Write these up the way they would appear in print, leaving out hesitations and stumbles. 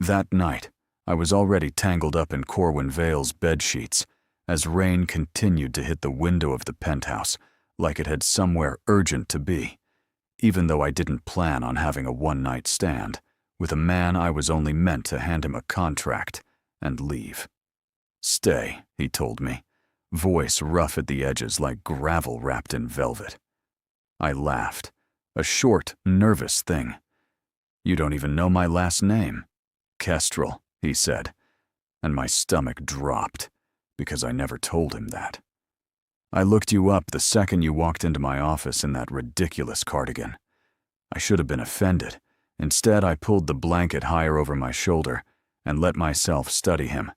That night, I was already tangled up in Corwin Vale's bedsheets as rain continued to hit the window of the penthouse like it had somewhere urgent to be, even though I didn't plan on having a one-night stand with a man I was only meant to hand him a contract and leave. "Stay," he told me, voice rough at the edges like gravel wrapped in velvet. I laughed, a short, nervous thing. "You don't even know my last name." "Kestrel," he said, and my stomach dropped because I never told him that. "I looked you up the second you walked into my office in that ridiculous cardigan. I should have been offended. Instead, I pulled the blanket higher over my shoulder and let myself study him.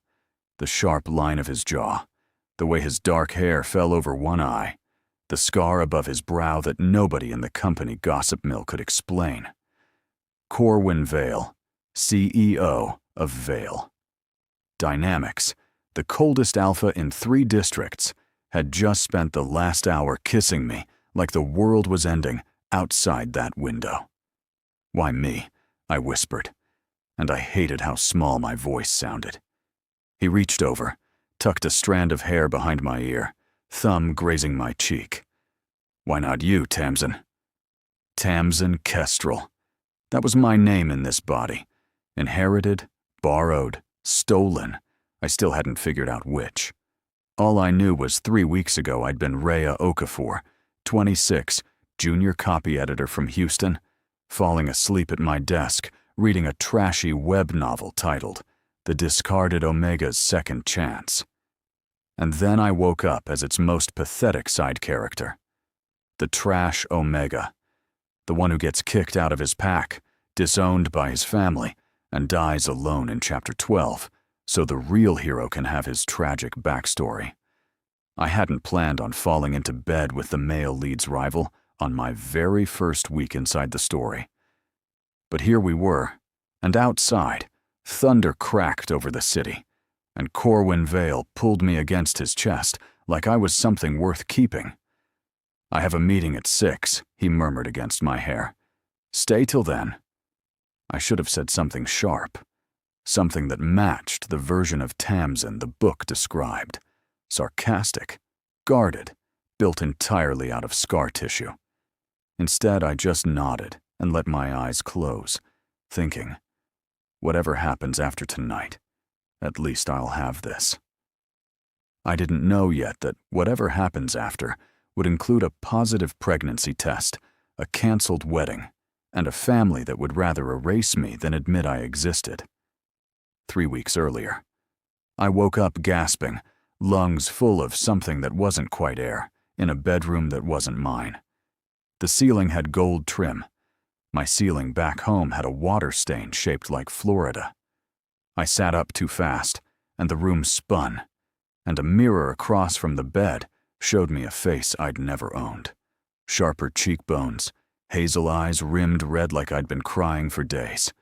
The sharp line of his jaw, the way his dark hair fell over one eye, the scar above his brow that nobody in the company gossip mill could explain. Corwin Vale, CEO of Vale. Dynamics, the coldest alpha in 3 districts, had just spent the last hour kissing me like the world was ending outside that window. "Why me?" I whispered, and I hated how small my voice sounded. He reached over, tucked a strand of hair behind my ear, thumb grazing my cheek. "Why not you, Tamsin?" Tamsin Kestrel. That was my name in this body. Inherited, borrowed, stolen. I still hadn't figured out which. All I knew was 3 weeks ago I'd been Rhea Okafor, 26, junior copy editor from Houston, falling asleep at my desk, reading a trashy web novel titled The Discarded Omega's Second Chance. And then I woke up as its most pathetic side character. The trash Omega. The one who gets kicked out of his pack, disowned by his family, and dies alone in Chapter 12, so the real hero can have his tragic backstory. I hadn't planned on falling into bed with the male lead's rival on my very first week inside the story. But here we were, and outside, thunder cracked over the city, and Corwin Vale pulled me against his chest like I was something worth keeping. "I have a meeting at 6, he murmured against my hair. "Stay till then." I should have said something sharp, something that matched the version of Tamsin the book described. Sarcastic, guarded, built entirely out of scar tissue. Instead, I just nodded and let my eyes close, thinking, whatever happens after tonight, at least I'll have this. I didn't know yet that whatever happens after would include a positive pregnancy test, a canceled wedding, and a family that would rather erase me than admit I existed. 3 weeks earlier, I woke up gasping, lungs full of something that wasn't quite air, in a bedroom that wasn't mine. The ceiling had gold trim. My ceiling back home had a water stain shaped like Florida. I sat up too fast, and the room spun, and a mirror across from the bed showed me a face I'd never owned. Sharper cheekbones, hazel eyes rimmed red like I'd been crying for days,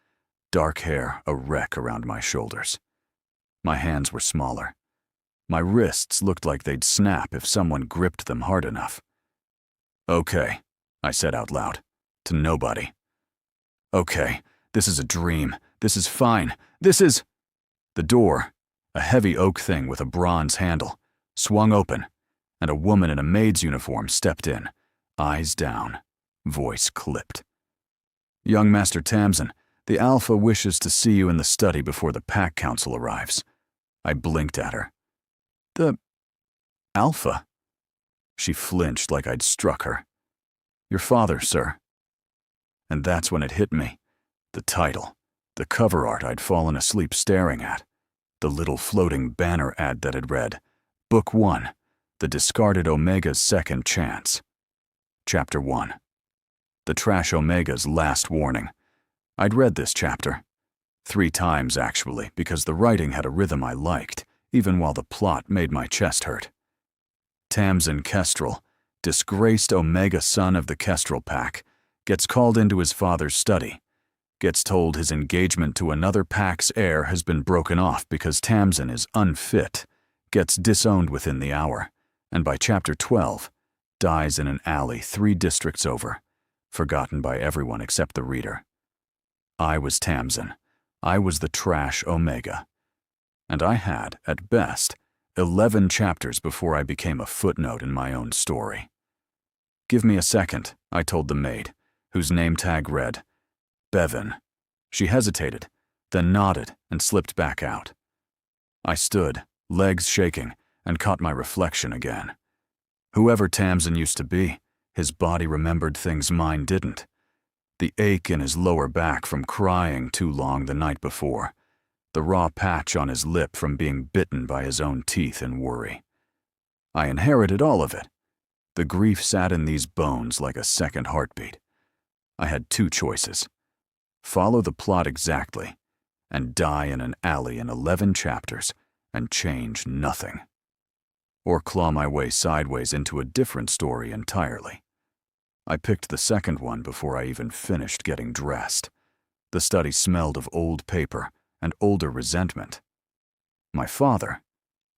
dark hair a wreck around my shoulders. My hands were smaller. My wrists looked like they'd snap if someone gripped them hard enough. "Okay," I said out loud, to nobody. "Okay, this is a dream. This is fine. This is—" The door, a heavy oak thing with a bronze handle, swung open, and a woman in a maid's uniform stepped in, eyes down, voice clipped. "Young Master Tamsin, the Alpha wishes to see you in the study before the Pack Council arrives." I blinked at her. "The Alpha?" She flinched like I'd struck her. "Your father, sir." And that's when it hit me. The title, the cover art I'd fallen asleep staring at, the little floating banner ad that had read, Book 1, The Discarded Omega's Second Chance. Chapter 1. The Trash Omega's Last Warning. I'd read this chapter. 3 times, actually, because the writing had a rhythm I liked, even while the plot made my chest hurt. Tamsin Kestrel, disgraced Omega son of the Kestrel Pack, gets called into his father's study, gets told his engagement to another Pack's heir has been broken off because Tamsin is unfit, gets disowned within the hour, and by Chapter 12, dies in an alley 3 districts over, forgotten by everyone except the reader. I was Tamsin, I was the trash Omega. And I had, at best, 11 chapters before I became a footnote in my own story. "Give me a second," I told the maid, whose name tag read, "Bevan." She hesitated, then nodded and slipped back out. I stood, legs shaking, and caught my reflection again. Whoever Tamsin used to be, his body remembered things mine didn't. The ache in his lower back from crying too long the night before. The raw patch on his lip from being bitten by his own teeth in worry. I inherited all of it. The grief sat in these bones like a second heartbeat. I had two choices: follow the plot exactly, and die in an alley in 11 chapters and change nothing. Or claw my way sideways into a different story entirely. I picked the second one before I even finished getting dressed. The study smelled of old paper and older resentment. My father,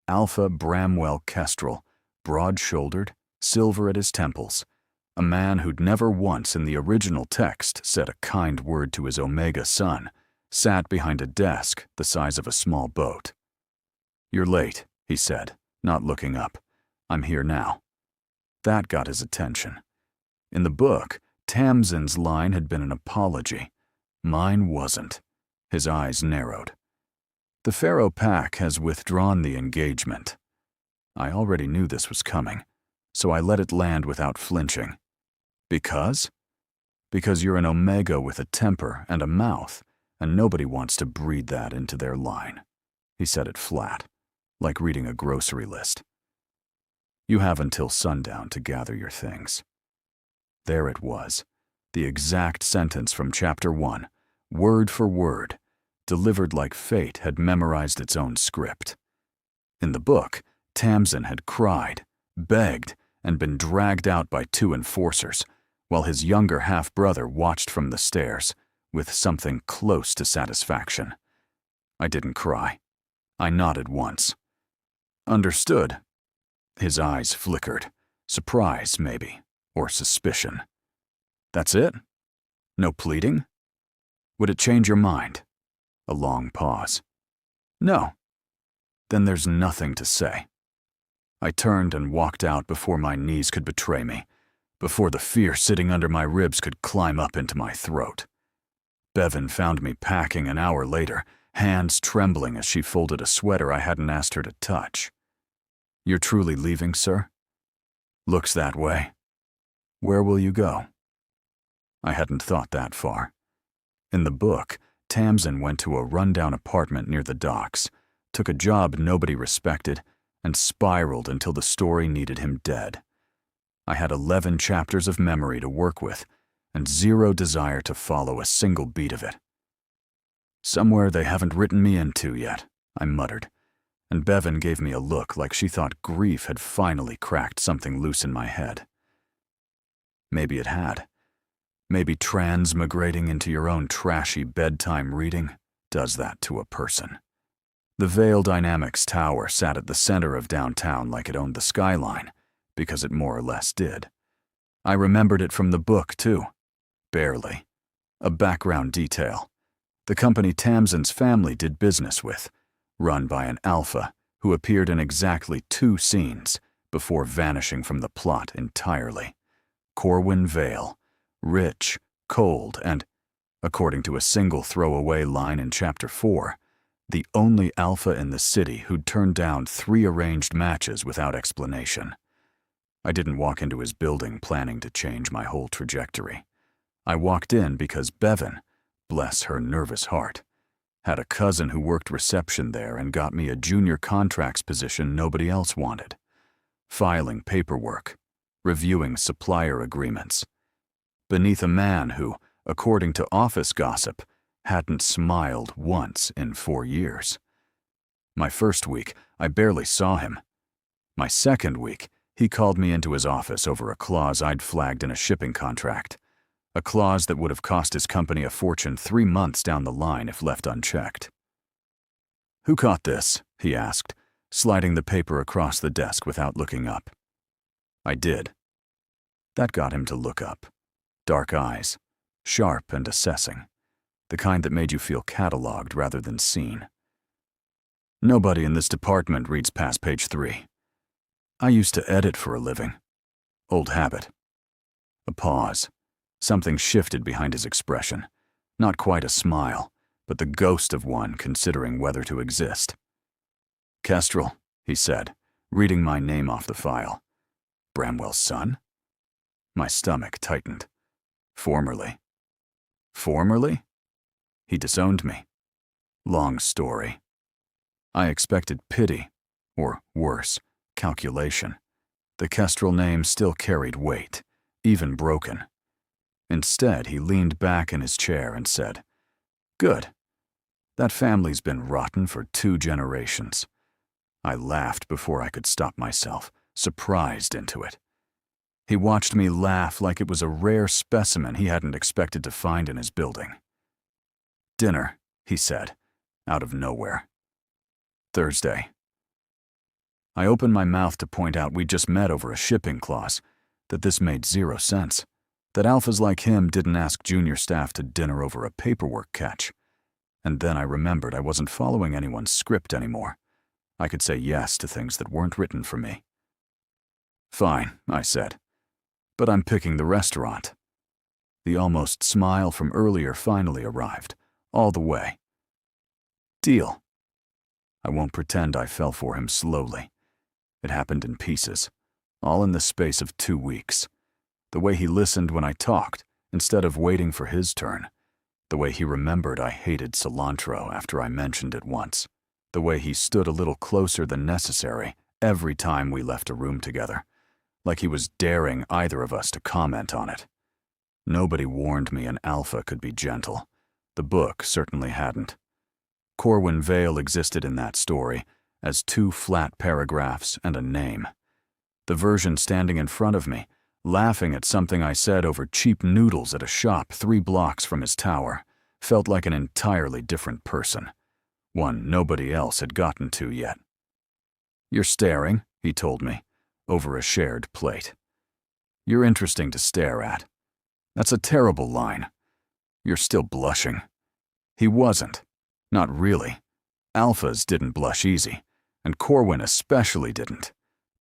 Alpha Bramwell Kestrel, broad-shouldered, silver at his temples, a man who'd never once in the original text said a kind word to his Omega son, sat behind a desk the size of a small boat. "You're late," he said, not looking up. "I'm here now." That got his attention. In the book, Tamsin's line had been an apology. Mine wasn't. His eyes narrowed. "The Pharaoh Pack has withdrawn the engagement." I already knew this was coming, so I let it land without flinching. Because? Because you're an Omega with a temper and a mouth, and nobody wants to breed that into their line. He said it flat, like reading a grocery list. "You have until sundown to gather your things." There it was, the exact sentence from Chapter 1, word for word, delivered like fate had memorized its own script. In the book, Tamsin had cried, begged, and been dragged out by 2 enforcers, while his younger half-brother watched from the stairs, with something close to satisfaction. I didn't cry. I nodded once. "Understood." His eyes flickered. Surprise, maybe, or suspicion. "That's it? No pleading? Would it change your mind?" A long pause. "No." "Then there's nothing to say." I turned and walked out before my knees could betray me, before the fear sitting under my ribs could climb up into my throat. Bevan found me packing an hour later, hands trembling as she folded a sweater I hadn't asked her to touch. "You're truly leaving, sir?" "Looks that way." "Where will you go?" I hadn't thought that far. In the book, Tamsin went to a rundown apartment near the docks, took a job nobody respected, and spiraled until the story needed him dead. I had 11 chapters of memory to work with, and zero desire to follow a single beat of it. "Somewhere they haven't written me into yet," I muttered, and Bevan gave me a look like she thought grief had finally cracked something loose in my head. Maybe it had. Maybe transmigrating into your own trashy bedtime reading does that to a person. The Vale Dynamics Tower sat at the center of downtown like it owned the skyline, because it more or less did. I remembered it from the book, too. Barely. A background detail. The company Tamsin's family did business with, run by an alpha who appeared in exactly 2 scenes before vanishing from the plot entirely. Corwin Vale, rich, cold, and, according to a single throwaway line in Chapter 4, the only alpha in the city who'd turned down 3 arranged matches without explanation. I didn't walk into his building planning to change my whole trajectory. I walked in because Bevan, bless her nervous heart, had a cousin who worked reception there and got me a junior contracts position nobody else wanted. Filing paperwork, reviewing supplier agreements, beneath a man who, according to office gossip, hadn't smiled once in 4 years. My first week, I barely saw him. My second week, he called me into his office over a clause I'd flagged in a shipping contract, a clause that would have cost his company a fortune 3 months down the line if left unchecked. "Who caught this?" he asked, sliding the paper across the desk without looking up. I did. That got him to look up. Dark eyes, sharp and assessing. the kind that made you feel cataloged rather than seen. Nobody in this department reads past page 3. I used to edit for a living. Old habit. A pause. Something shifted behind his expression. Not quite a smile, but the ghost of one considering whether to exist. Kestrel, he said, reading my name off the file. Bramwell's son? My stomach tightened. Formerly. Formerly? He disowned me. Long story. I expected pity, or worse, calculation. The Kestrel name still carried weight, even broken. Instead, he leaned back in his chair and said, "Good. That family's been rotten for 2 generations." I laughed before I could stop myself, surprised into it. He watched me laugh like it was a rare specimen he hadn't expected to find in his building. "Dinner," he said, out of nowhere. Thursday. I opened my mouth to point out we'd just met over a shipping clause, that this made 0 sense, that alphas like him didn't ask junior staff to dinner over a paperwork catch. And then I remembered I wasn't following anyone's script anymore. I could say yes to things that weren't written for me. "Fine," I said, "but I'm picking the restaurant." The almost smile from earlier finally arrived, all the way. "Deal." I won't pretend I fell for him slowly. It happened in pieces, all in the space of 2 weeks. The way he listened when I talked, instead of waiting for his turn. The way he remembered I hated cilantro after I mentioned it once. The way he stood a little closer than necessary every time we left a room together, like he was daring either of us to comment on it. Nobody warned me an alpha could be gentle. The book certainly hadn't. Corwin Vale existed in that story as 2 flat paragraphs and a name. The version standing in front of me, laughing at something I said over cheap noodles at a shop 3 blocks from his tower, felt like an entirely different person. One nobody else had gotten to yet. "You're staring," he told me, over a shared plate. "You're interesting to stare at." That's a terrible line. You're still blushing. He wasn't. Not really. Alphas didn't blush easy, and Corwin especially didn't.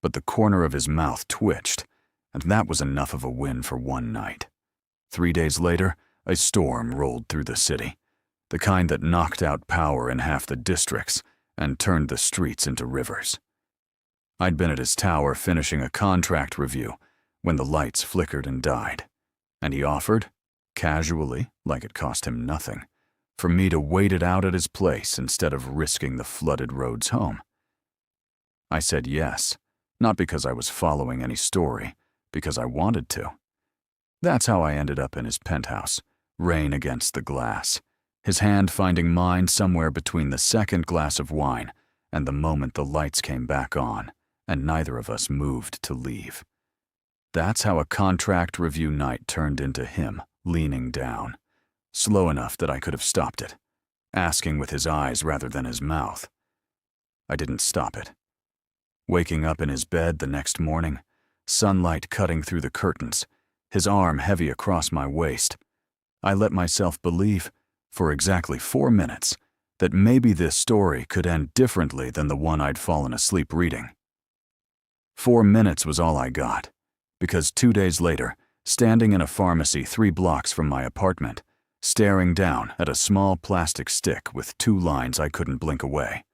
But the corner of his mouth twitched, and that was enough of a win for one night. 3 days later, a storm rolled through the city, the kind that knocked out power in half the districts and turned the streets into rivers. I'd been at his tower finishing a contract review when the lights flickered and died, and he offered, casually, like it cost him nothing, for me to wait it out at his place instead of risking the flooded roads home. I said yes, not because I was following any story, because I wanted to. That's how I ended up in his penthouse, rain against the glass, his hand finding mine somewhere between the second glass of wine and the moment the lights came back on, and neither of us moved to leave. That's how a contract review night turned into him leaning down, slow enough that I could have stopped it, asking with his eyes rather than his mouth. I didn't stop it. Waking up in his bed the next morning, sunlight cutting through the curtains, his arm heavy across my waist, I let myself believe, for exactly 4 minutes, that maybe this story could end differently than the one I'd fallen asleep reading. 4 minutes was all I got, because 2 days later, standing in a pharmacy 3 blocks from my apartment, staring down at a small plastic stick with 2 lines I couldn't blink away,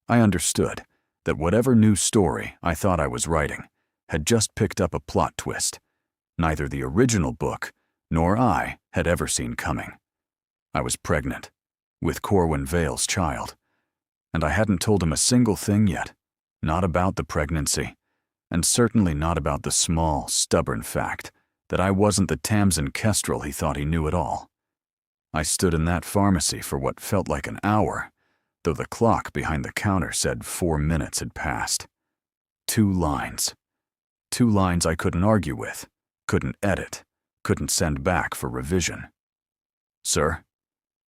I understood that whatever new story I thought I was writing had just picked up a plot twist neither the original book nor I had ever seen coming. I was pregnant, with Corwin Vale's child, and I hadn't told him a single thing yet, not about the pregnancy, and certainly not about the small, stubborn fact that I wasn't the Tamsin Kestrel he thought he knew at all. I stood in that pharmacy for what felt like an hour, though the clock behind the counter said 4 minutes had passed. 2 lines. 2 lines I couldn't argue with, couldn't edit, couldn't send back for revision. "Sir,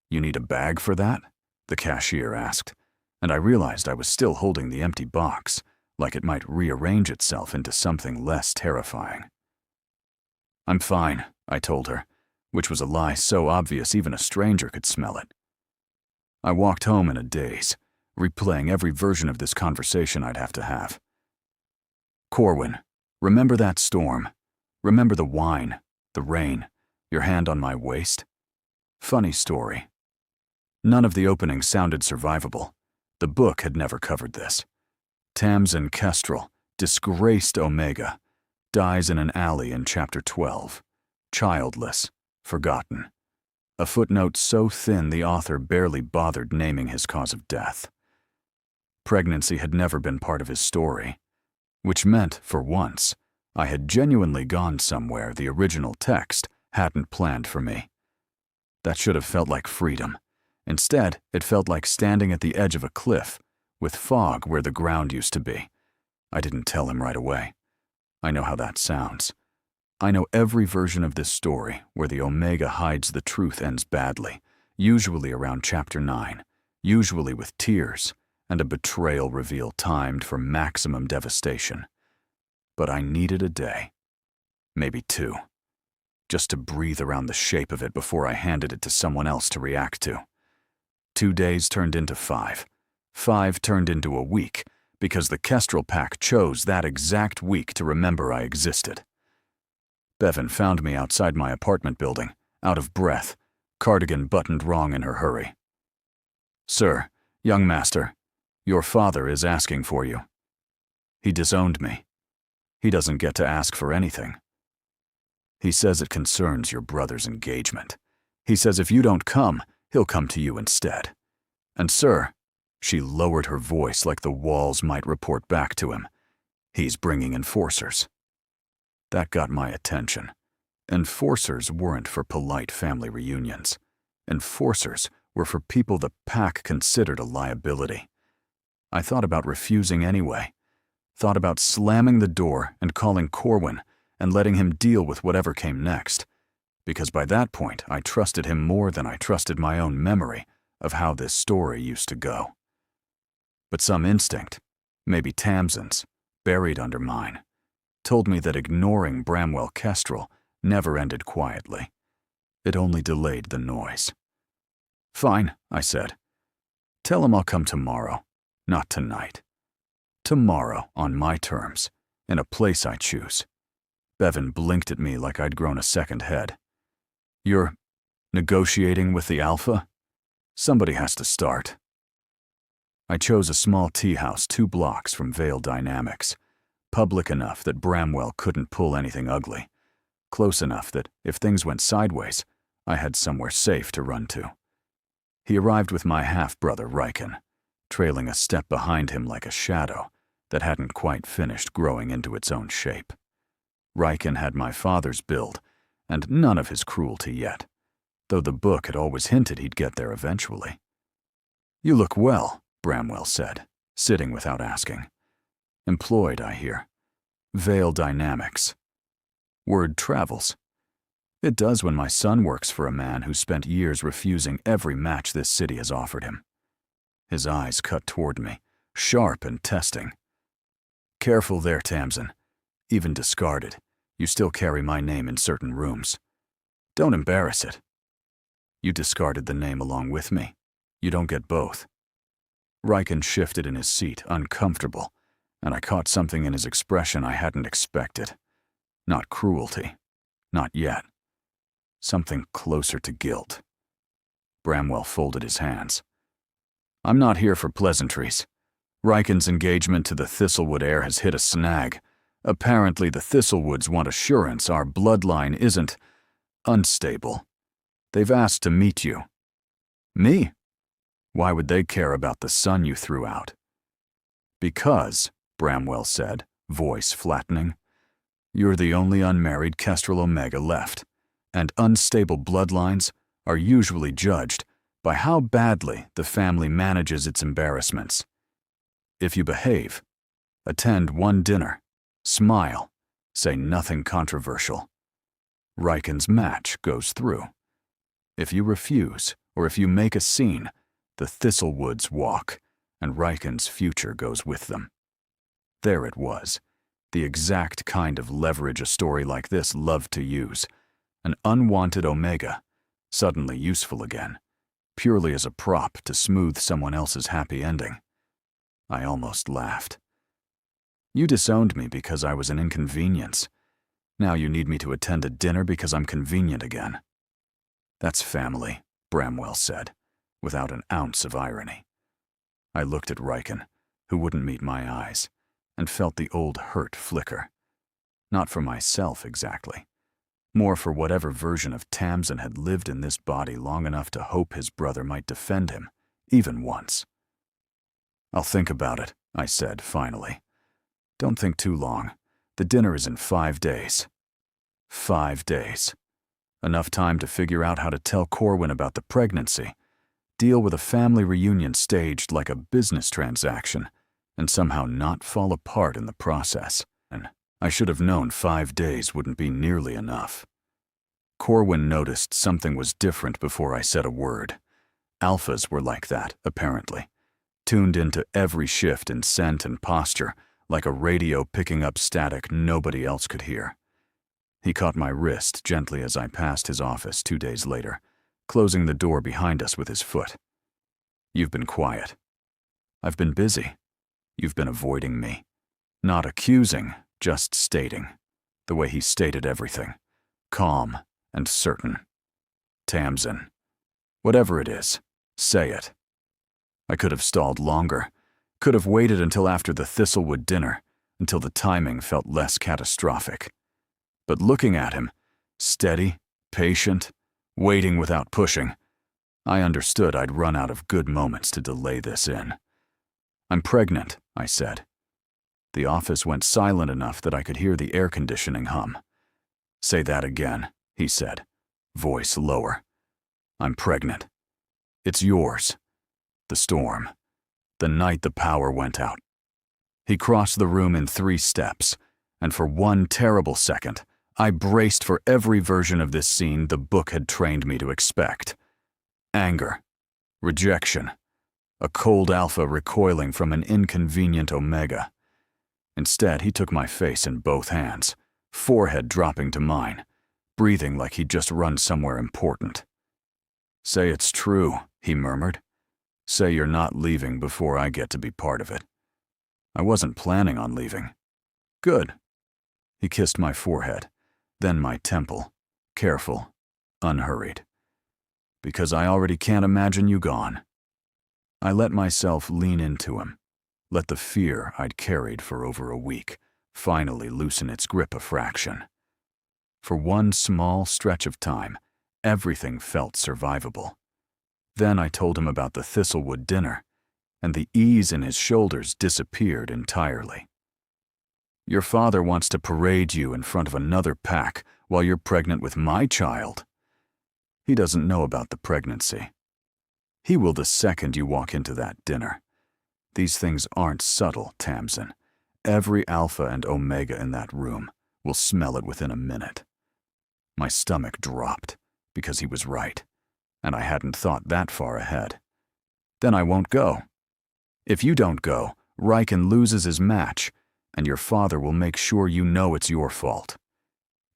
you need a bag for that?" the cashier asked, and I realized I was still holding the empty box, like it might rearrange itself into something less terrifying. "I'm fine," I told her, which was a lie so obvious even a stranger could smell it. I walked home in a daze, replaying every version of this conversation I'd have to have. Corwin, remember that storm? Remember the wine, the rain, your hand on my waist? Funny story. None of the openings sounded survivable. The book had never covered this. Tamsin Kestrel, disgraced Omega, dies in an alley in chapter 12. Childless, forgotten. A footnote so thin the author barely bothered naming his cause of death. Pregnancy had never been part of his story, which meant, for once, I had genuinely gone somewhere the original text hadn't planned for me. That should have felt like freedom. Instead, it felt like standing at the edge of a cliff, with fog where the ground used to be. I didn't tell him right away. I know how that sounds. I know every version of this story where the Omega hides the truth ends badly, usually around chapter 9, usually with tears, and a betrayal reveal timed for maximum devastation. But I needed a day, maybe 2, just to breathe around the shape of it before I handed it to someone else to react to. 2 days turned into 5. 5 turned into a week, because the Kestrel pack chose that exact week to remember I existed. Bevan found me outside my apartment building, out of breath, cardigan buttoned wrong in her hurry. "Sir, young master, your father is asking for you. He disowned me. He doesn't get to ask for anything. He says it concerns your brother's engagement. He says if you don't come, he'll come to you instead. And sir," she lowered her voice like the walls might report back to him, "he's bringing enforcers." That got my attention. Enforcers weren't for polite family reunions. Enforcers were for people the pack considered a liability. I thought about refusing anyway. Thought about slamming the door and calling Corwin and letting him deal with whatever came next. Because by that point, I trusted him more than I trusted my own memory of how this story used to go. But some instinct, maybe Tamsin's, buried under mine, told me that ignoring Bramwell Kestrel never ended quietly. It only delayed the noise. "Fine," I said. "Tell him I'll come tomorrow, not tonight. Tomorrow, on my terms, in a place I choose." Bevan blinked at me like I'd grown a second head. "You're negotiating with the Alpha? Somebody has to start." I chose a small tea house 2 blocks from Vale Dynamics, public enough that Bramwell couldn't pull anything ugly, close enough that if things went sideways, I had somewhere safe to run to. He arrived with my half-brother Riken, trailing a step behind him like a shadow that hadn't quite finished growing into its own shape. Riken had my father's build, and none of his cruelty yet, though the book had always hinted he'd get there eventually. "You look well," Bramwell said, sitting without asking. "Employed, I hear. Vale Dynamics. Word travels. It does when my son works for a man who spent years refusing every match this city has offered him." His eyes cut toward me, sharp and testing. "Careful there, Tamsin. Even discarded, you still carry my name in certain rooms. Don't embarrass it. You discarded the name along with me. You don't get both." Riken shifted in his seat, uncomfortable, and I caught something in his expression I hadn't expected. Not cruelty. Not yet. Something closer to guilt. Bramwell folded his hands. "I'm not here for pleasantries. Riken's engagement to the Thistlewood heir has hit a snag. Apparently the Thistlewoods want assurance our bloodline isn't unstable. They've asked to meet you." "Me? Why would they care about the son you threw out?" "Because," Bramwell said, voice flattening, "you're the only unmarried Kestrel Omega left, and unstable bloodlines are usually judged by how badly the family manages its embarrassments. If you behave, attend one dinner, smile, say nothing controversial, Riken's match goes through. If you refuse, or if you make a scene, the Thistlewoods walk, and Riken's future goes with them." There it was, the exact kind of leverage a story like this loved to use. An unwanted omega, suddenly useful again, purely as a prop to smooth someone else's happy ending. I almost laughed. You disowned me because I was an inconvenience. Now you need me to attend a dinner because I'm convenient again. That's family, Bramwell said, without an ounce of irony. I looked at Riken, who wouldn't meet my eyes, and felt the old hurt flicker. Not for myself exactly, more for whatever version of Tamsin had lived in this body long enough to hope his brother might defend him, even once. I'll think about it, I said finally. Don't think too long. The dinner is in 5 days. 5 days. Enough time to figure out how to tell Corwin about the pregnancy, deal with a family reunion staged like a business transaction, and somehow not fall apart in the process. And I should have known 5 days wouldn't be nearly enough. Corwin noticed something was different before I said a word. Alphas were like that, apparently, tuned into every shift in scent and posture, like a radio picking up static nobody else could hear. He caught my wrist gently as I passed his office 2 days later, closing the door behind us with his foot. You've been quiet. I've been busy. You've been avoiding me. Not accusing, just stating. The way he stated everything. Calm and certain. Tamsin. Whatever it is, say it. I could have stalled longer. Could have waited until after the Thistlewood dinner, until the timing felt less catastrophic. But looking at him, steady, patient, waiting without pushing, I understood I'd run out of good moments to delay this in. I'm pregnant, I said. The office went silent enough that I could hear the air conditioning hum. Say that again, he said, voice lower. I'm pregnant. It's yours. The storm. The night the power went out. He crossed the room in 3 steps, and for one terrible second, I braced for every version of this scene the book had trained me to expect. Anger, rejection, a cold alpha recoiling from an inconvenient omega. Instead, he took my face in both hands, forehead dropping to mine, breathing like he'd just run somewhere important. Say it's true, he murmured. Say you're not leaving before I get to be part of it. I wasn't planning on leaving. Good. He kissed my forehead, then my temple, careful, unhurried. Because I already can't imagine you gone. I let myself lean into him, let the fear I'd carried for over a week finally loosen its grip a fraction. For one small stretch of time, everything felt survivable. Then I told him about the Thistlewood dinner, and the ease in his shoulders disappeared entirely. Your father wants to parade you in front of another pack while you're pregnant with my child. He doesn't know about the pregnancy. He will the second you walk into that dinner. These things aren't subtle, Tamsin. Every alpha and omega in that room will smell it within a minute. My stomach dropped, because he was right, and I hadn't thought that far ahead. Then I won't go. If you don't go, Riken loses his match, and your father will make sure you know it's your fault.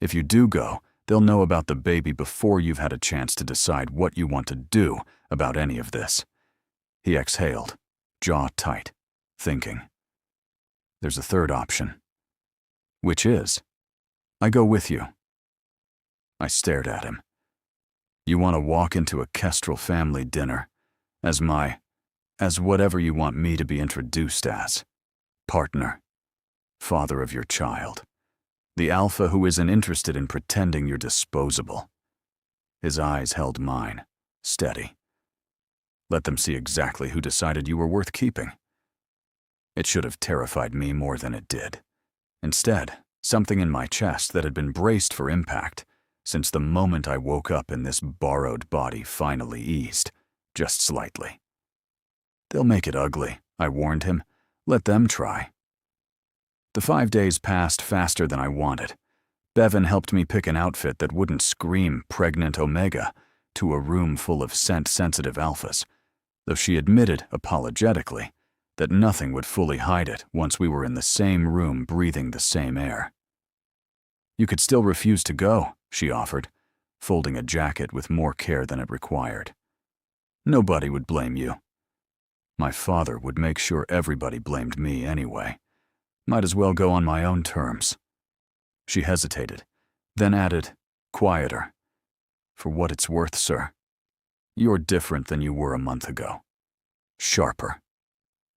If you do go, they'll know about the baby before you've had a chance to decide what you want to do about any of this. He exhaled, jaw tight, thinking. There's a third option. Which is, I go with you. I stared at him. You want to walk into a Kestrel family dinner, as whatever you want me to be introduced as. Partner. Father of your child. The alpha who isn't interested in pretending you're disposable. His eyes held mine, steady. Let them see exactly who decided you were worth keeping. It should have terrified me more than it did. Instead, something in my chest that had been braced for impact since the moment I woke up in this borrowed body finally eased, just slightly. They'll make it ugly, I warned him. Let them try. The 5 days passed faster than I wanted. Bevan helped me pick an outfit that wouldn't scream pregnant omega to a room full of scent-sensitive alphas, though she admitted, apologetically, that nothing would fully hide it once we were in the same room breathing the same air. You could still refuse to go, she offered. folding a jacket with more care than it required. Nobody would blame you. My father would make sure everybody blamed me anyway. Might as well go on my own terms. She hesitated, then added, quieter. For what it's worth, sir, you're different than you were a month ago. Sharper.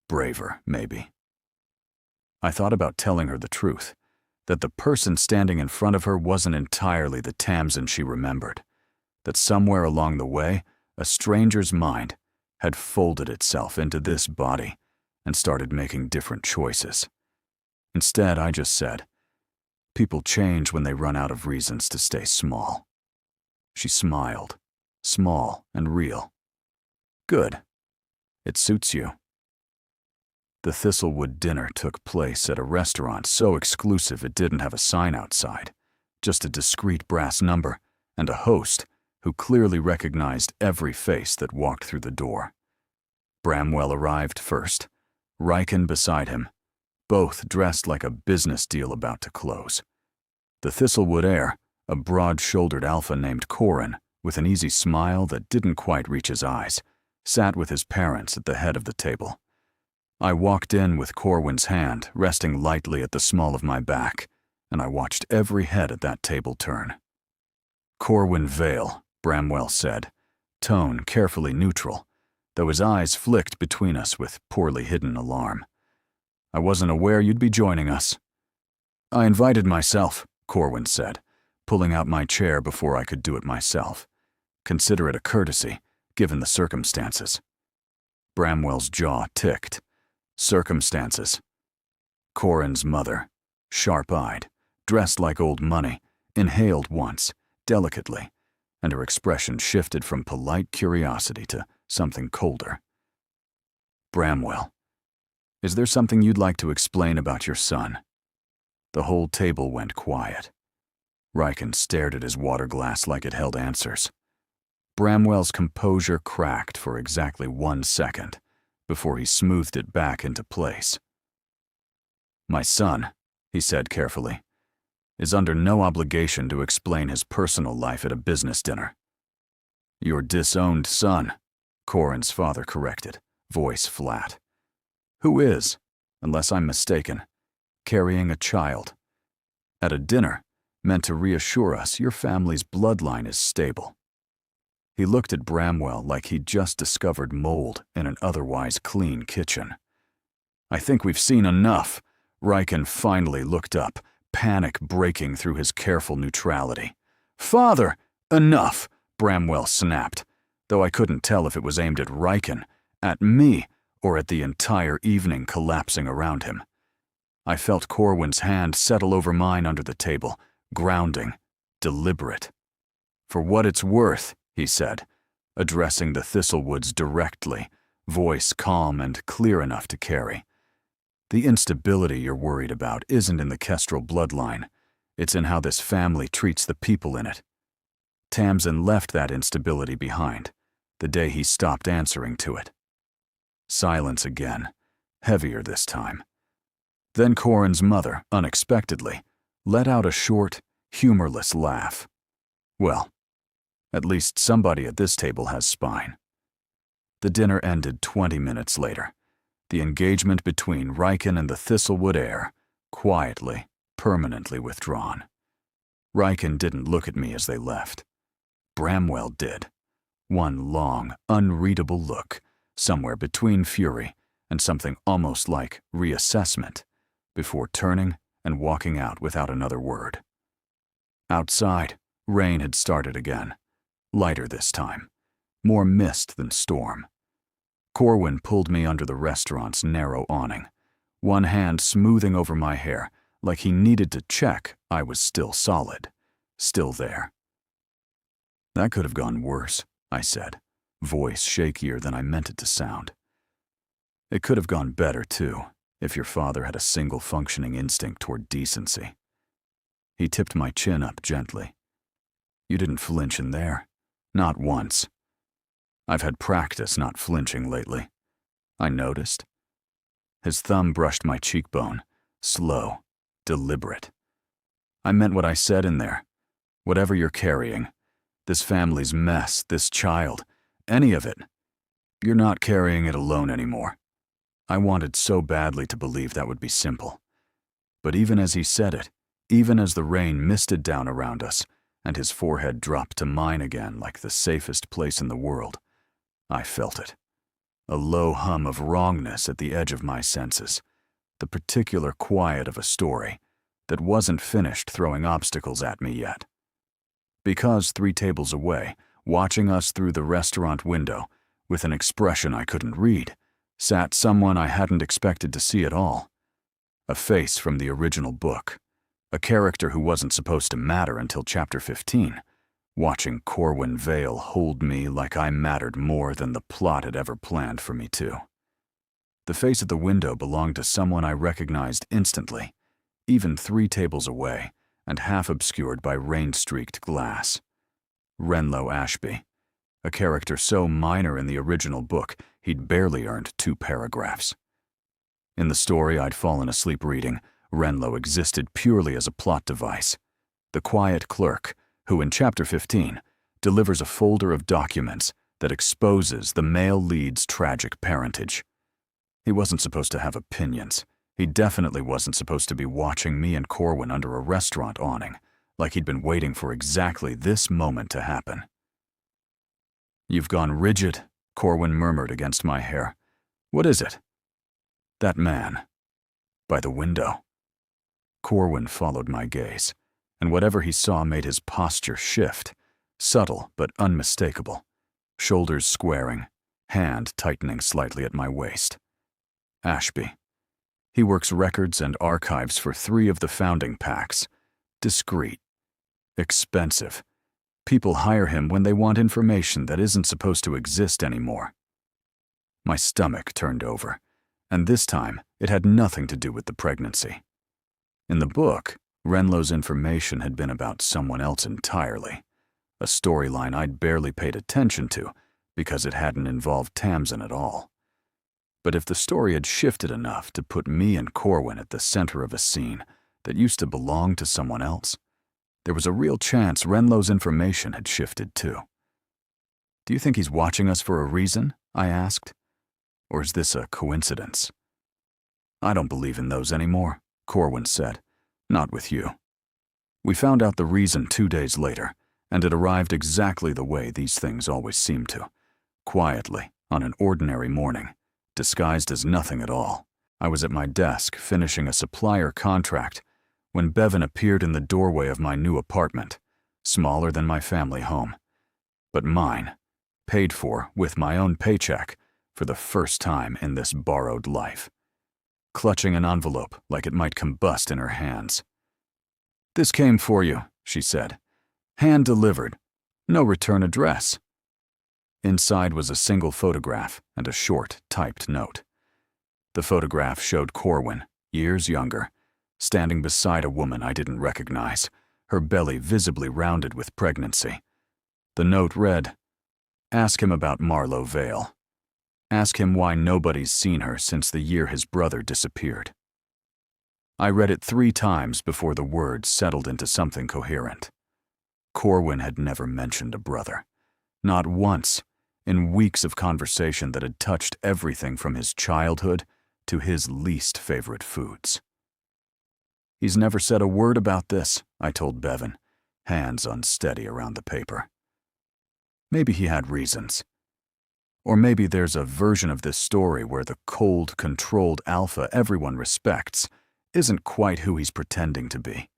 Braver, maybe. I thought about telling her the truth, that the person standing in front of her wasn't entirely the Tamsin she remembered, that somewhere along the way, a stranger's mind had folded itself into this body and started making different choices. Instead, I just said, people change when they run out of reasons to stay small. She smiled, small and real. Good. It suits you. The Thistlewood dinner took place at a restaurant so exclusive it didn't have a sign outside, just a discreet brass number and a host who clearly recognized every face that walked through the door. Bramwell arrived first, Riken beside him, both dressed like a business deal about to close. The Thistlewood heir, a broad-shouldered alpha named Corin, with an easy smile that didn't quite reach his eyes, sat with his parents at the head of the table. I walked in with Corwin's hand resting lightly at the small of my back, and I watched every head at that table turn. Corwin Vale, Bramwell said, tone carefully neutral, though his eyes flicked between us with poorly hidden alarm. I wasn't aware you'd be joining us. I invited myself, Corwin said, pulling out my chair before I could do it myself. Consider it a courtesy, given the circumstances. Bramwell's jaw ticked. Circumstances. Corin's mother, sharp-eyed, dressed like old money, inhaled once, delicately, and her expression shifted from polite curiosity to something colder. Bramwell, is there something you'd like to explain about your son? The whole table went quiet. Riken stared at his water glass like it held answers. Bramwell's composure cracked for exactly 1 second before he smoothed it back into place. My son, he said carefully, is under no obligation to explain his personal life at a business dinner. Your disowned son, Corin's father corrected, voice flat. Who is, unless I'm mistaken, carrying a child. At a dinner, meant to reassure us your family's bloodline is stable. He looked at Bramwell like he'd just discovered mold in an otherwise clean kitchen. I think we've seen enough. Riken finally looked up, panic breaking through his careful neutrality. Father, enough, Bramwell snapped, though I couldn't tell if it was aimed at Riken, at me, or at the entire evening collapsing around him. I felt Corwin's hand settle over mine under the table, grounding, deliberate. For what it's worth, he said, addressing the Thistlewoods directly, voice calm and clear enough to carry. The instability you're worried about isn't in the Kestrel bloodline. It's in how this family treats the people in it. Tamsin left that instability behind, the day he stopped answering to it. Silence again, heavier this time. Then Corin's mother, unexpectedly, let out a short, humorless laugh. Well, at least somebody at this table has spine. The dinner ended 20 minutes later. The engagement between Riken and the Thistlewood heir, quietly, permanently withdrawn. Riken didn't look at me as they left. Bramwell did. One long, unreadable look, somewhere between fury and something almost like reassessment, before turning and walking out without another word. Outside, rain had started again. Lighter this time, more mist than storm. Corwin pulled me under the restaurant's narrow awning, one hand smoothing over my hair like he needed to check I was still solid, still there. That could have gone worse, I said, voice shakier than I meant it to sound. It could have gone better, too, if your father had a single functioning instinct toward decency. He tipped my chin up gently. You didn't flinch in there. Not once. I've had practice not flinching lately. I noticed. His thumb brushed my cheekbone, slow, deliberate. I meant what I said in there. Whatever you're carrying, This family's mess, this child, any of it. You're not carrying it alone anymore. I wanted so badly to believe that would be simple. But even as he said it, even as the rain misted down around us, and his forehead dropped to mine again like the safest place in the world, I felt it. A low hum of wrongness at the edge of my senses, the particular quiet of a story that wasn't finished throwing obstacles at me yet. Because 3 tables away, watching us through the restaurant window, with an expression I couldn't read, sat someone I hadn't expected to see at all. A face from the original book, a character who wasn't supposed to matter until chapter 15, watching Corwin Vale hold me like I mattered more than the plot had ever planned for me to. The face at the window belonged to someone I recognized instantly, even 3 tables away and half obscured by rain-streaked glass. Renlo Ashby, a character so minor in the original book he'd barely earned 2 paragraphs. In the story I'd fallen asleep reading, Renlo existed purely as a plot device. The quiet clerk who, in chapter 15, delivers a folder of documents that exposes the male lead's tragic parentage. He wasn't supposed to have opinions. He definitely wasn't supposed to be watching me and Corwin under a restaurant awning, like he'd been waiting for exactly this moment to happen. "You've gone rigid," Corwin murmured against my hair. "What is it?" "That man. By the window." Corwin followed my gaze, and whatever he saw made his posture shift, subtle but unmistakable, shoulders squaring, hand tightening slightly at my waist. "Ashby. He works records and archives for 3 of the founding packs. Discreet. Expensive. People hire him when they want information that isn't supposed to exist anymore." My stomach turned over, and this time it had nothing to do with the pregnancy. In the book, Renlo's information had been about someone else entirely, a storyline I'd barely paid attention to because it hadn't involved Tamsin at all. But if the story had shifted enough to put me and Corwin at the center of a scene that used to belong to someone else, there was a real chance Renlo's information had shifted too. "Do you think he's watching us for a reason?" I asked. "Or is this a coincidence?" "I don't believe in those anymore," Corwin said. "Not with you." We found out the reason 2 days later, and it arrived exactly the way these things always seem to. Quietly, on an ordinary morning, disguised as nothing at all. I was at my desk finishing a supplier contract when Bevan appeared in the doorway of my new apartment, smaller than my family home, but mine, paid for with my own paycheck for the first time in this borrowed life, clutching an envelope like it might combust in her hands. "This came for you," she said. "Hand-delivered. No return address." Inside was a single photograph and a short, typed note. The photograph showed Corwin, years younger, standing beside a woman I didn't recognize, her belly visibly rounded with pregnancy. The note read, "Ask him about Marlowe Vale. Ask him why nobody's seen her since the year his brother disappeared." I read it 3 times before the words settled into something coherent. Corwin had never mentioned a brother. Not once, in weeks of conversation that had touched everything from his childhood to his least favorite foods. "He's never said a word about this," I told Bevan, hands unsteady around the paper. Maybe he had reasons. Or maybe there's a version of this story where the cold, controlled alpha everyone respects isn't quite who he's pretending to be.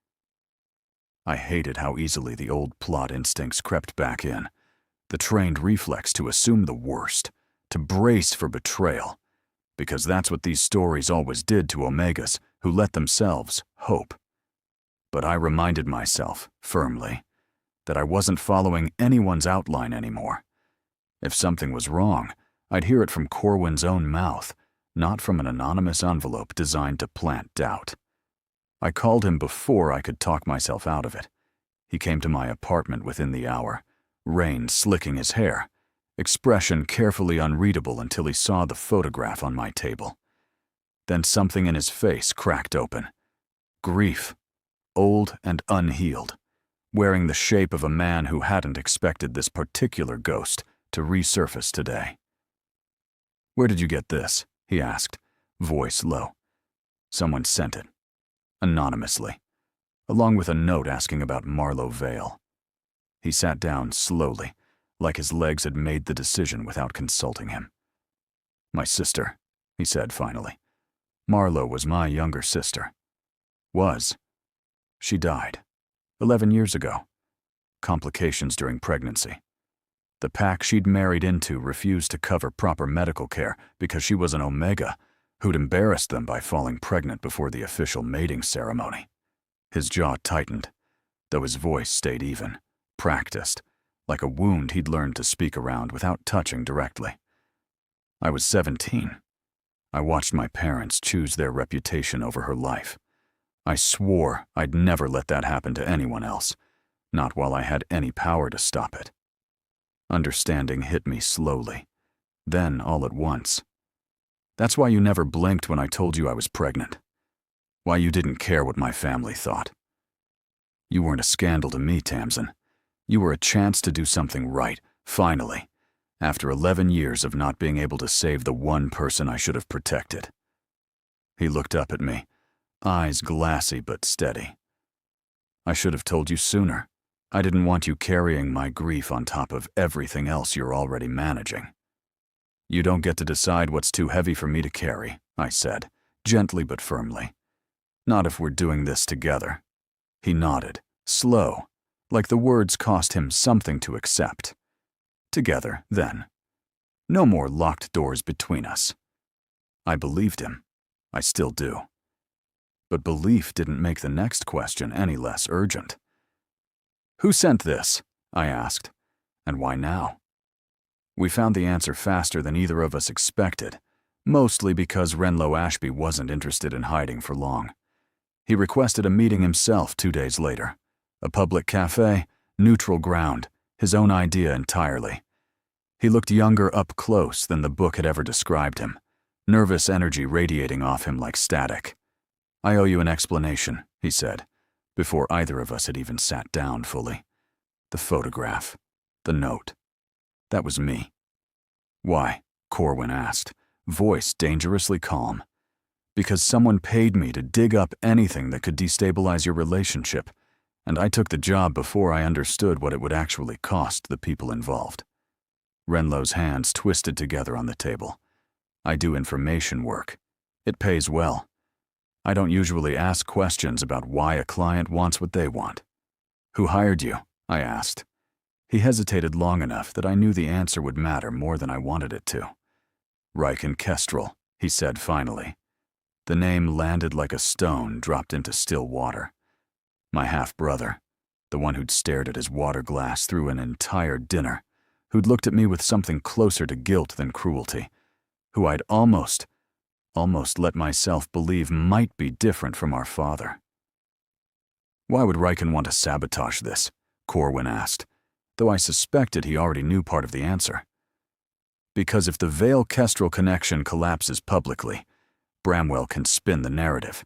I hated how easily the old plot instincts crept back in, the trained reflex to assume the worst, to brace for betrayal, because that's what these stories always did to Omegas who let themselves hope. But I reminded myself, firmly, that I wasn't following anyone's outline anymore. If something was wrong, I'd hear it from Corwin's own mouth, not from an anonymous envelope designed to plant doubt. I called him before I could talk myself out of it. He came to my apartment within the hour, rain slicking his hair, expression carefully unreadable until he saw the photograph on my table. Then something in his face cracked open. Grief, old and unhealed, wearing the shape of a man who hadn't expected this particular ghost to resurface today. "Where did you get this?" he asked, voice low. "Someone sent it. Anonymously. Along with a note asking about Marlowe Vale." He sat down slowly, like his legs had made the decision without consulting him. "My sister," he said finally. "Marlowe was my younger sister. Was. She died. 11 years ago. Complications during pregnancy. The pack she'd married into refused to cover proper medical care because she was an Omega who'd embarrassed them by falling pregnant before the official mating ceremony." His jaw tightened, though his voice stayed even, practiced, like a wound he'd learned to speak around without touching directly. "I was 17. I watched my parents choose their reputation over her life. I swore I'd never let that happen to anyone else, not while I had any power to stop it." Understanding hit me slowly, then all at once. "That's why you never blinked when I told you I was pregnant. Why you didn't care what my family thought. You weren't a scandal to me, Tamsin. You were a chance to do something right, finally, after 11 years of not being able to save the one person I should have protected." He looked up at me, eyes glassy but steady. "I should have told you sooner. I didn't want you carrying my grief on top of everything else you're already managing." "You don't get to decide what's too heavy for me to carry," I said, gently but firmly. "Not if we're doing this together." He nodded, slow, like the words cost him something to accept. "Together, then. No more locked doors between us." I believed him. I still do. But belief didn't make the next question any less urgent. "Who sent this?" I asked. "And why now?" We found the answer faster than either of us expected, mostly because Renlow Ashby wasn't interested in hiding for long. He requested a meeting himself 2 days later. A public cafe, neutral ground, his own idea entirely. He looked younger up close than the book had ever described him, nervous energy radiating off him like static. "I owe you an explanation," he said, before either of us had even sat down fully. The photograph, the note. That was me. "Why?" Corwin asked, voice dangerously calm. "Because someone paid me to dig up anything that could destabilize your relationship, and I took the job before I understood what it would actually cost the people involved." Renlow's hands twisted together on the table. "I do information work. It pays well. I don't usually ask questions about why a client wants what they want." "Who hired you?" I asked. He hesitated long enough that I knew the answer would matter more than I wanted it to. "Reich and Kestrel," he said finally. The name landed like a stone dropped into still water. My half-brother, the one who'd stared at his water glass through an entire dinner, who'd looked at me with something closer to guilt than cruelty, who I'd almost let myself believe might be different from our father. "Why would Riken want to sabotage this?" Corwin asked, though I suspected he already knew part of the answer. "Because if the Vale-Kestrel connection collapses publicly, Bramwell can spin the narrative,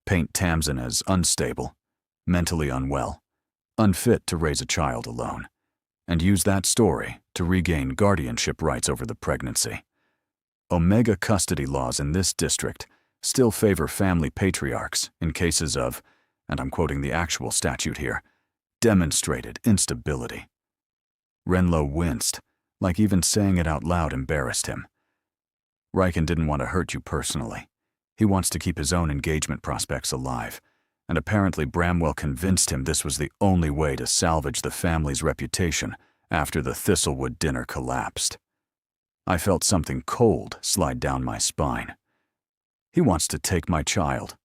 paint Tamsin as unstable, mentally unwell, unfit to raise a child alone, and use that story to regain guardianship rights over the pregnancy. Omega custody laws in this district still favor family patriarchs in cases of, and I'm quoting the actual statute here, demonstrated instability." Renlow winced, like even saying it out loud embarrassed him. "Riken didn't want to hurt you personally. He wants to keep his own engagement prospects alive, and apparently Bramwell convinced him this was the only way to salvage the family's reputation after the Thistlewood dinner collapsed." I felt something cold slide down my spine. "He wants to take my child."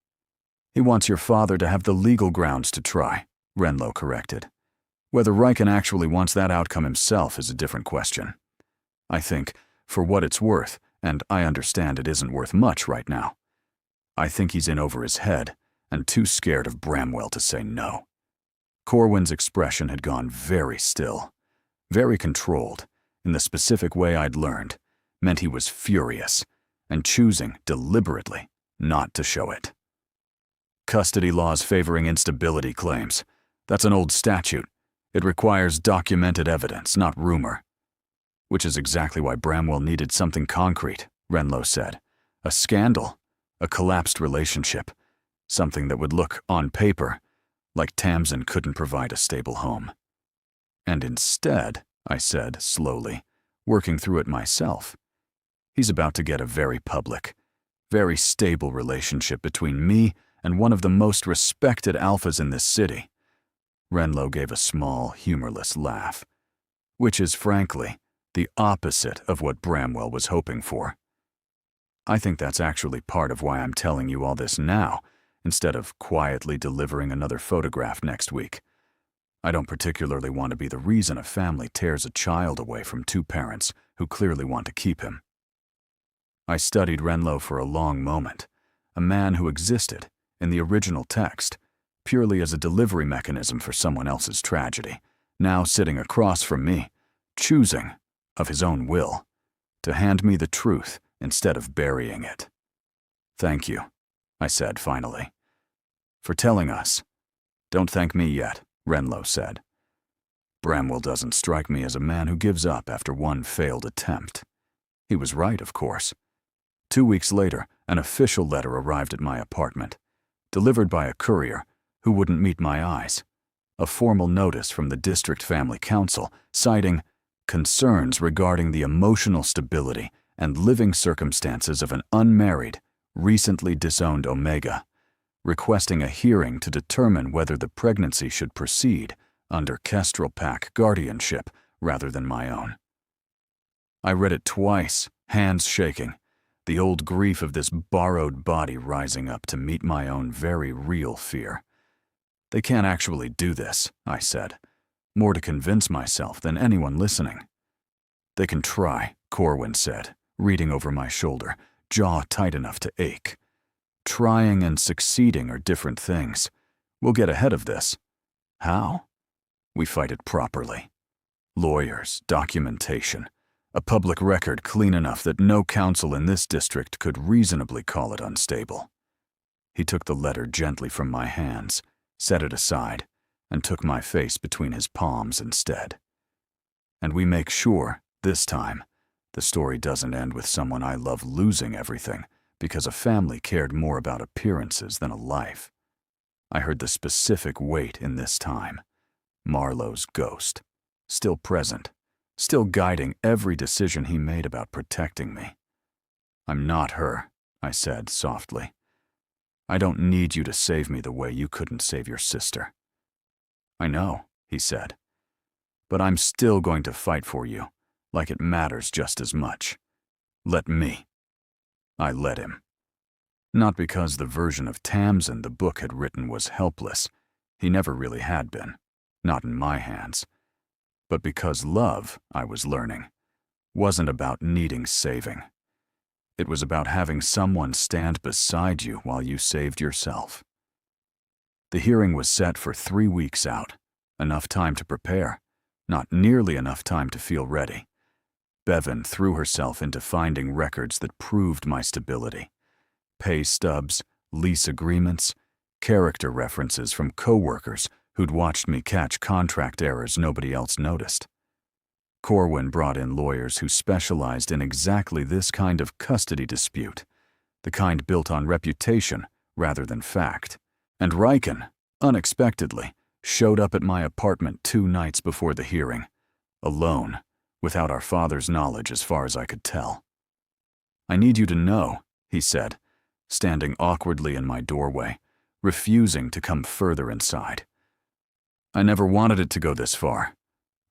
"He wants your father to have the legal grounds to try," Renlow corrected. "Whether Riken actually wants that outcome himself is a different question. I think, for what it's worth, and I understand it isn't worth much right now, I think he's in over his head and too scared of Bramwell to say no." Corwin's expression had gone very still, very controlled, in the specific way I'd learned, meant he was furious, and choosing, deliberately, not to show it. "Custody laws favoring instability claims. That's an old statute. It requires documented evidence, not rumor. Which is exactly why Bramwell needed something concrete, Renlow said. A scandal, a collapsed relationship, something that would look, on paper, like Tamsin couldn't provide a stable home. And instead, I said slowly, working through it myself, he's about to get a very public, very stable relationship between me and one of the most respected alphas in this city. Renlow gave a small, humorless laugh, which is, frankly, the opposite of what Bramwell was hoping for. I think that's actually part of why I'm telling you all this now, instead of quietly delivering another photograph next week. I don't particularly want to be the reason a family tears a child away from two parents who clearly want to keep him. I studied Renlow for a long moment, a man who existed, in the original text, purely as a delivery mechanism for someone else's tragedy, now sitting across from me, choosing, of his own will, to hand me the truth instead of burying it. Thank you, I said finally, for telling us. Don't thank me yet, Renlow said. Bramwell doesn't strike me as a man who gives up after one failed attempt. He was right, of course. 2 weeks later, an official letter arrived at my apartment, delivered by a courier who wouldn't meet my eyes. A formal notice from the District Family Council citing concerns regarding the emotional stability and living circumstances of an unmarried, recently disowned Omega, requesting a hearing to determine whether the pregnancy should proceed under Kestrel Pack guardianship rather than my own. I read it twice, hands shaking, the old grief of this borrowed body rising up to meet my own very real fear. They can't actually do this, I said, more to convince myself than anyone listening. They can try, Corwin said, reading over my shoulder, jaw tight enough to ache. Trying and succeeding are different things. We'll get ahead of this. How? We fight it properly. Lawyers, documentation, a public record clean enough that no council in this district could reasonably call it unstable. He took the letter gently from my hands, set it aside, and took my face between his palms instead. And we make sure, this time, the story doesn't end with someone I love losing everything because a family cared more about appearances than a life. I heard the specific weight in this time. Marlowe's ghost, still present, still guiding every decision he made about protecting me. I'm not her, I said softly. I don't need you to save me the way you couldn't save your sister. I know, he said, but I'm still going to fight for you, like it matters just as much. Let me. I let him. Not because the version of Tamsin the book had written was helpless. He never really had been, not in my hands. But because love, I was learning, wasn't about needing saving. It was about having someone stand beside you while you saved yourself. The hearing was set for 3 weeks out, enough time to prepare, not nearly enough time to feel ready. Bevan threw herself into finding records that proved my stability. Pay stubs, lease agreements, character references from coworkers who'd watched me catch contract errors nobody else noticed. Corwin brought in lawyers who specialized in exactly this kind of custody dispute, the kind built on reputation rather than fact. And Riken, unexpectedly, showed up at my apartment 2 nights before the hearing, alone, without our father's knowledge as far as I could tell. I need you to know, he said, standing awkwardly in my doorway, refusing to come further inside. I never wanted it to go this far.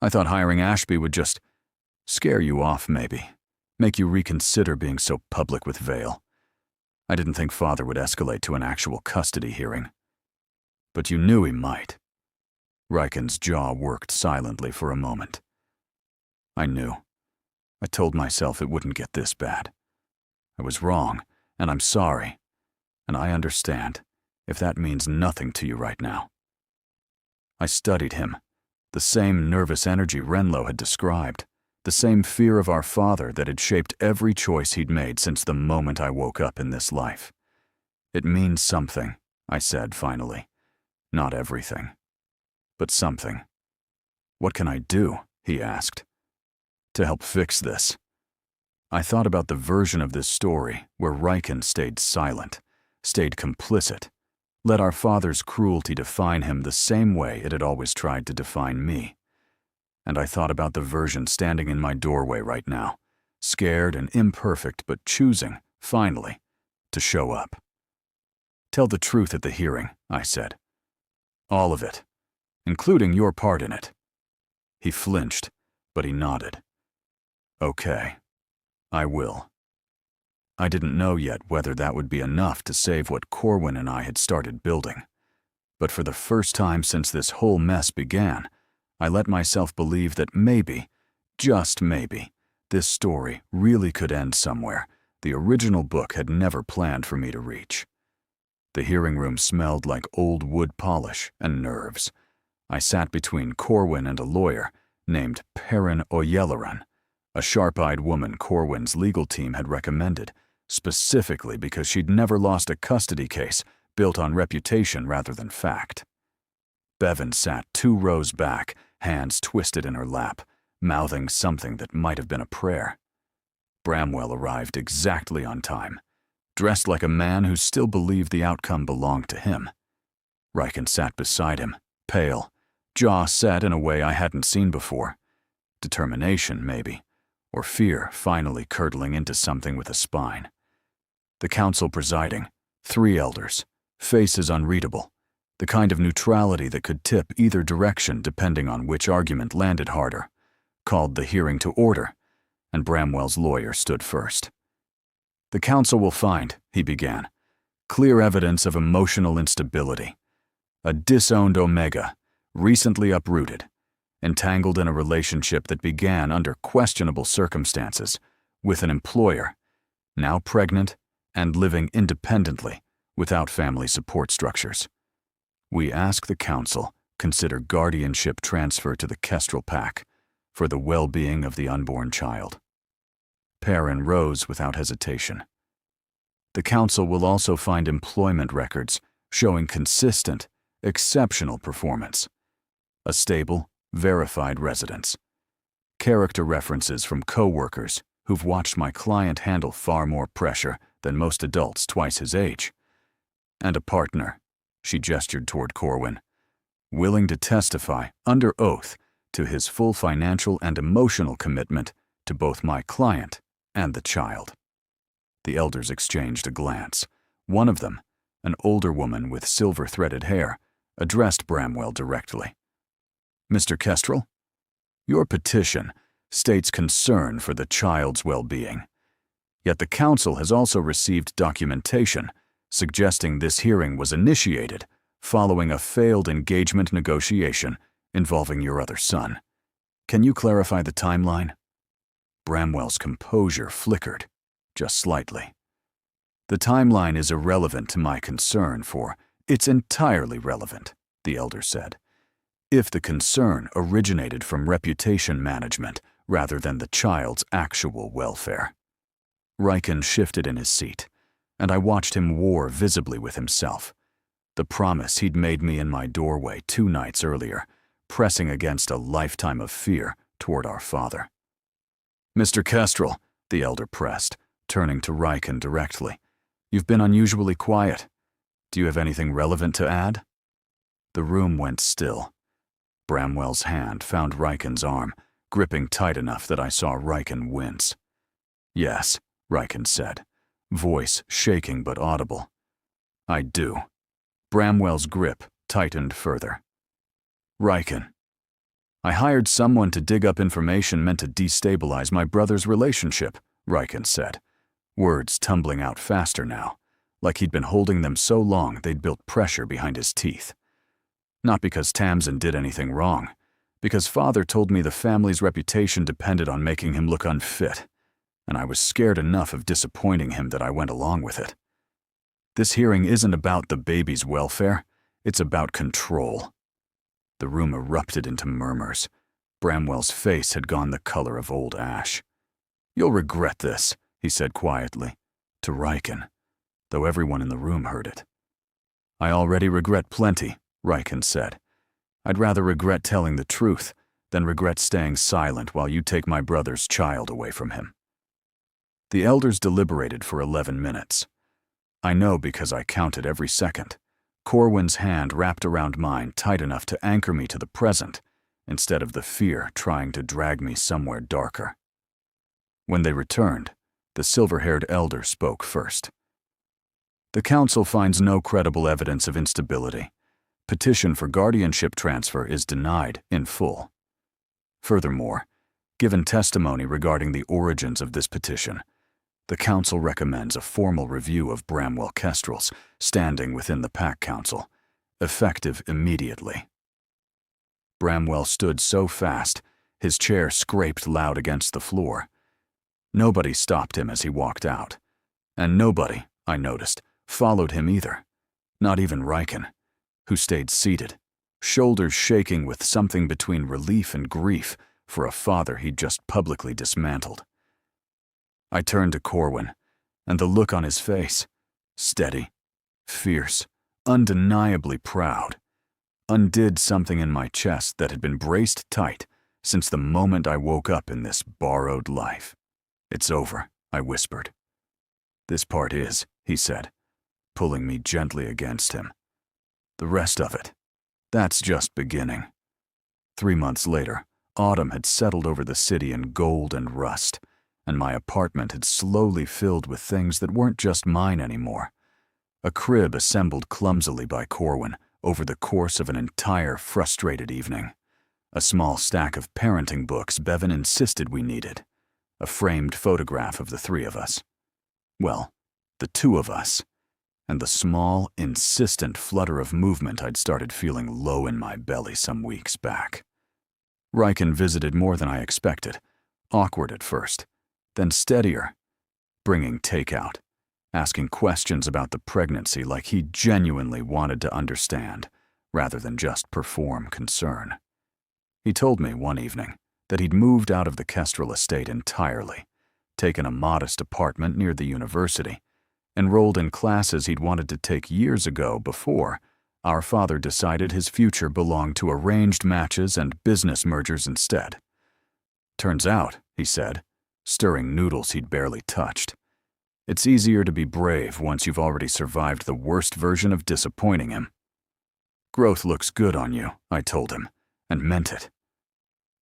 I thought hiring Ashby would just scare you off, maybe, make you reconsider being so public with Vale. I didn't think Father would escalate to an actual custody hearing. But you knew he might. Riken's jaw worked silently for a moment. I knew. I told myself it wouldn't get this bad. I was wrong, and I'm sorry. And I understand, if that means nothing to you right now. I studied him. The same nervous energy Renlow had described, the same fear of our father that had shaped every choice he'd made since the moment I woke up in this life. It means something, I said finally. Not everything. but something. "What can I do?" he asked. "To help fix this." I thought about the version of this story where Riken stayed silent, stayed complicit, let our father's cruelty define him the same way it had always tried to define me. And I thought about the version standing in my doorway right now, scared and imperfect, but choosing, finally, to show up. "Tell the truth at the hearing," I said. "All of it, including your part in it." He flinched, but he nodded. "Okay, I will." I didn't know yet whether that would be enough to save what Corwin and I had started building. But for the first time since this whole mess began, I let myself believe that maybe, just maybe, this story really could end somewhere the original book had never planned for me to reach. The hearing room smelled like old wood polish and nerves. I sat between Corwin and a lawyer named Perrin Oyelaran, a sharp-eyed woman Corwin's legal team had recommended, specifically because she'd never lost a custody case built on reputation rather than fact. Bevan sat 2 rows back, hands twisted in her lap, mouthing something that might have been a prayer. Bramwell arrived exactly on time, dressed like a man who still believed the outcome belonged to him. Riken sat beside him, pale, jaw set in a way I hadn't seen before. Determination, maybe, or fear finally curdling into something with a spine. The council presiding, 3 elders, faces unreadable, the kind of neutrality that could tip either direction depending on which argument landed harder, called the hearing to order, and Bramwell's lawyer stood first. "The council will find," he began, "clear evidence of emotional instability. A disowned Omega, recently uprooted, entangled in a relationship that began under questionable circumstances, with an employer, now pregnant and living independently without family support structures. We ask the council consider guardianship transfer to the Kestrel Pack for the well-being of the unborn child." Perrin rose without hesitation. "The council will also find employment records showing consistent, exceptional performance. A stable, verified residence. Character references from co-workers who've watched my client handle far more pressure than most adults twice his age. And a partner," she gestured toward Corwin, "willing to testify under oath to his full financial and emotional commitment to both my client and the child." The elders exchanged a glance. One of them, an older woman with silver-threaded hair, addressed Bramwell directly. "Mr. Kestrel, your petition states concern for the child's well-being. Yet the council has also received documentation suggesting this hearing was initiated following a failed engagement negotiation involving your other son. Can you clarify the timeline?" Bramwell's composure flickered, just slightly. "The timeline is irrelevant to my concern for it's entirely relevant," the elder said. "If the concern originated from reputation management rather than the child's actual welfare." Riken shifted in his seat, and I watched him war visibly with himself. The promise he'd made me in my doorway 2 nights earlier, pressing against a lifetime of fear toward our father. "Mr. Kestrel," the elder pressed, turning to Riken directly, "you've been unusually quiet. Do you have anything relevant to add?" The room went still. Bramwell's hand found Riken's arm, gripping tight enough that I saw Riken wince. "Yes," Riken said, voice shaking but audible. "I do." Bramwell's grip tightened further. "Riken, I hired someone to dig up information meant to destabilize my brother's relationship," Riken said, words tumbling out faster now, like he'd been holding them so long they'd built pressure behind his teeth. "Not because Tamsin did anything wrong, because Father told me the family's reputation depended on making him look unfit, and I was scared enough of disappointing him that I went along with it. This hearing isn't about the baby's welfare, it's about control." The room erupted into murmurs. Bramwell's face had gone the color of old ash. "You'll regret this," he said quietly, to Riken, though everyone in the room heard it. "I already regret plenty," Riken said. I'd rather regret telling the truth than regret staying silent while you take my brother's child away from him." The elders deliberated for 11 minutes. I know because I counted every second. Corwin's hand wrapped around mine tight enough to anchor me to the present, instead of the fear trying to drag me somewhere darker. When they returned, the silver-haired elder spoke first. "The council finds no credible evidence of instability. Petition for guardianship transfer is denied in full. Furthermore, given testimony regarding the origins of this petition, the council recommends a formal review of Bramwell kestrels standing within the Pack Council, effective immediately." Bramwell stood so fast, his chair scraped loud against the floor. Nobody stopped him as he walked out, and nobody, I noticed, followed him either. Not even Riken, who stayed seated, shoulders shaking with something between relief and grief for a father he'd just publicly dismantled. I turned to Corwin, and the look on his face, steady, fierce, undeniably proud, undid something in my chest that had been braced tight since the moment I woke up in this borrowed life. "It's over," I whispered. "This part is," he said, pulling me gently against him. "The rest of it, that's just beginning." 3 months later, autumn had settled over the city in gold and rust, and my apartment had slowly filled with things that weren't just mine anymore. A crib assembled clumsily by Corwin over the course of an entire frustrated evening. A small stack of parenting books Bevan insisted we needed. A framed photograph of the 3 of us. Well, the 2 of us. And the small, insistent flutter of movement I'd started feeling low in my belly some weeks back. Riken visited more than I expected, awkward at first, then steadier, bringing takeout, asking questions about the pregnancy like he genuinely wanted to understand, rather than just perform concern. He told me one evening that he'd moved out of the Kestrel estate entirely, taken a modest apartment near the university, enrolled in classes he'd wanted to take years ago before our father decided his future belonged to arranged matches and business mergers instead. "Turns out," he said, stirring noodles he'd barely touched, "it's easier to be brave once you've already survived the worst version of disappointing him." "Growth looks good on you," I told him, and meant it.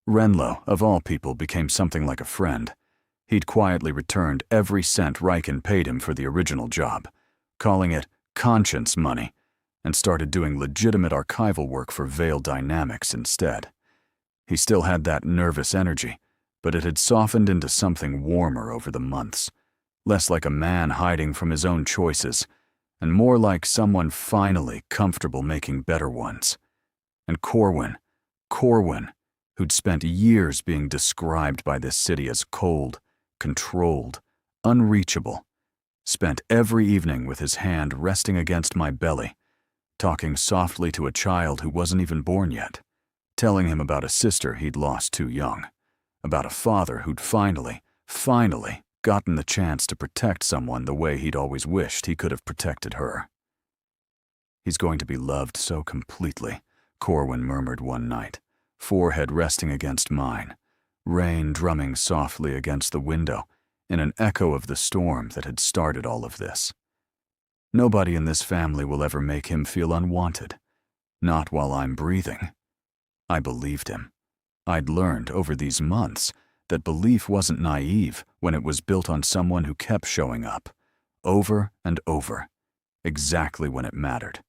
Renlo, of all people, became something like a friend. He'd quietly returned every cent Riken paid him for the original job, calling it conscience money, and started doing legitimate archival work for Veil Dynamics instead. He still had that nervous energy, but it had softened into something warmer over the months, less like a man hiding from his own choices, and more like someone finally comfortable making better ones. And Corwin, who'd spent years being described by this city as cold, controlled, unreachable, spent every evening with his hand resting against my belly, talking softly to a child who wasn't even born yet, telling him about a sister he'd lost too young, about a father who'd finally gotten the chance to protect someone the way he'd always wished he could have protected her. "He's going to be loved so completely," Corwin murmured one night, forehead resting against mine, rain drumming softly against the window in an echo of the storm that had started all of this. "Nobody in this family will ever make him feel unwanted. Not while I'm breathing." I believed him. I'd learned over these months that belief wasn't naive when it was built on someone who kept showing up, over and over, exactly when it mattered.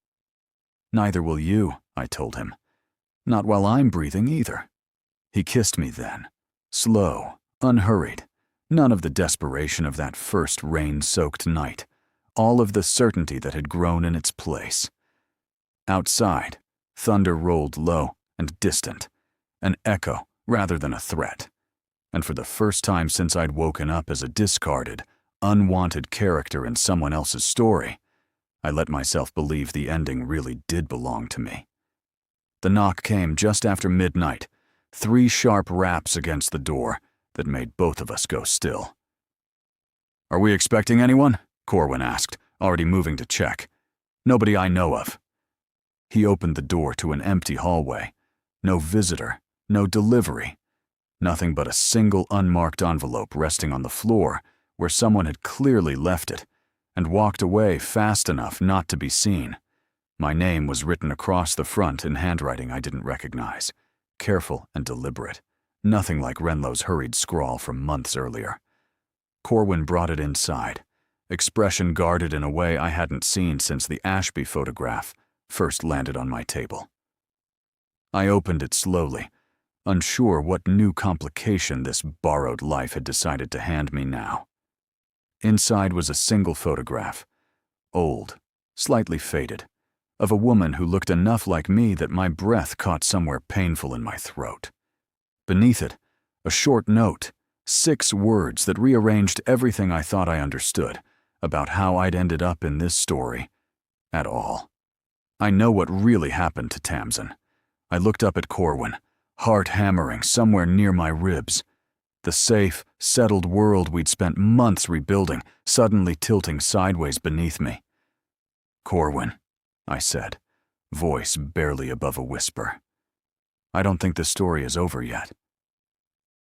"Neither will you," I told him. "Not while I'm breathing either." He kissed me then, slow, unhurried, none of the desperation of that first rain-soaked night, all of the certainty that had grown in its place. Outside, thunder rolled low and distant, an echo rather than a threat. And for the first time since I'd woken up as a discarded, unwanted character in someone else's story, I let myself believe the ending really did belong to me. The knock came just after midnight, 3 sharp raps against the door that made both of us go still. "Are we expecting anyone?" Corwin asked, already moving to check. "Nobody I know of." He opened the door to an empty hallway, No visitor, no delivery. Nothing but a single unmarked envelope resting on the floor where someone had clearly left it and walked away fast enough not to be seen. My name was written across the front in handwriting I didn't recognize. Careful and deliberate. Nothing like Renlow's hurried scrawl from months earlier. Corwin brought it inside, expression guarded in a way I hadn't seen since the Ashby photograph first landed on my table. I opened it slowly, unsure what new complication this borrowed life had decided to hand me now. Inside was a single photograph, old, slightly faded, of a woman who looked enough like me that my breath caught somewhere painful in my throat. Beneath it, a short note, 6 words that rearranged everything I thought I understood about how I'd ended up in this story at all. I know what really happened to Tamsin. I looked up at Corwin, heart hammering somewhere near my ribs. The safe, settled world we'd spent months rebuilding, suddenly tilting sideways beneath me. "Corwin," I said, voice barely above a whisper. "I don't think the story is over yet.